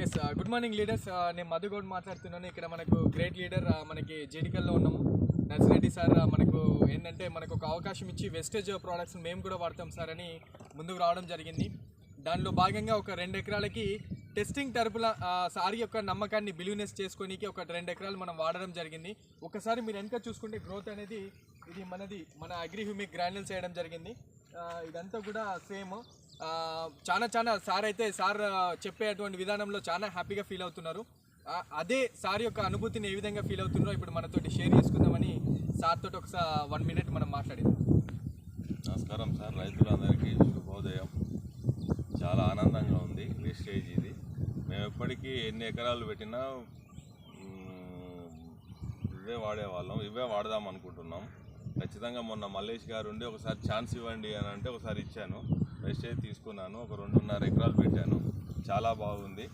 Yes good morning leaders. నేను మధుగౌడ్ మాట్లాడుతున్నాను. ఇక్కడ మనకు గ్రేట్ లీడర్ మనకి జేడికల్లో ఉన్నాము. నర్సిరెడ్డి సార్ మనకు ఏంటంటే మనకు ఒక అవకాశం ఇచ్చి వెస్టేజ్ ప్రోడక్ట్స్ మేము కూడా వాడతాం సార్ అని ముందుకు రావడం జరిగింది. దానిలో భాగంగా ఒక 2 ఎకరాలకి టెస్టింగ్ తరపుల సార్ యొక్క నమ్మకాన్ని బిలీవ్నెస్ చేసుకోనికి ఒక 2 ఎకరాలు మనం వాడడం జరిగింది. ఒకసారి మీరు వెనక చూసుకుంటే గ్రోత్ అనేది ఇది మన అగ్రిహ్యూమిక్ గ్రాన్యుల్స్ వేయడం జరిగింది. ఇదంతా కూడా సేమ్ చాలా సార్ చెప్పేటువంటి విధానంలో చాలా హ్యాపీగా ఫీల్ అవుతున్నారు. అదే సార్ యొక్క అనుభూతిని ఏ విధంగా ఫీల్ అవుతున్నారో ఇప్పుడు మనతోటి షేర్ చేసుకుందామని సార్ తోటి ఒకసారి 1 మినిట్ మనం మాట్లాడేది. నమస్కారం సార్, రైతులందరికీ శుభోదయం. చాలా ఆనందంగా ఉంది. వేస్టేజ్ ఇది మేము ఎప్పటికీ ఎన్ని ఎకరాలు పెట్టినా ఇవే వాడేవాళ్ళం, ఇవే వాడదాం అనుకుంటున్నాం. ఖచ్చితంగా మొన్న మల్లేష్ గారు ఉండి ఒకసారి ఛాన్స్ ఇవ్వండి అని అంటే ఒకసారి ఇచ్చాను. వేస్టేజ్ తీసుకున్నాను, ఒక 2.5 ఎకరాలు పెట్టాను. చాలా బాగుంది.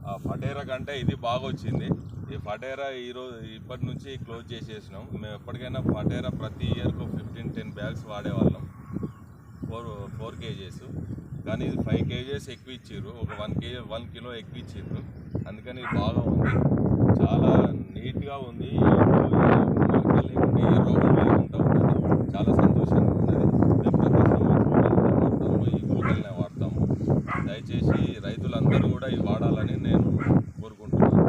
ఆ ఫటేరా కంటే ఇది బాగా వచ్చింది. ఈ ఫటేరా ఇప్పటి నుంచి క్లోజ్ చేసేసినాం. మేము ఎప్పటికైనా ఫటేరా ప్రతి ఇయర్కు 15-10 బ్యాగ్స్ వాడేవాళ్ళం, 4 kgs. కానీ ఇది 5 kgs ఎక్కువ ఇచ్చారు, ఒక 1 కిలో ఎక్కువ ఇచ్చారు. అందుకని ఇది బాగా ఉంది, చాలా నీట్గా ఉంది. ఏ రోగం లేకుండా ఉంటుంది. చాలా సంతోషంగా ఉన్నది. మేము ప్రతి సంవత్సరం ఈ గుళికలనే వాడతాము. దయచేసి రైతులందరూ కూడా ఇది వాడాలని నేను కోరుకుంటున్నాను.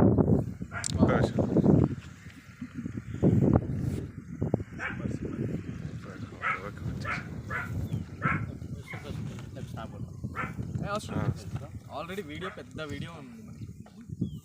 ఆల్రెడీ పెద్ద వీడియో ఉంది.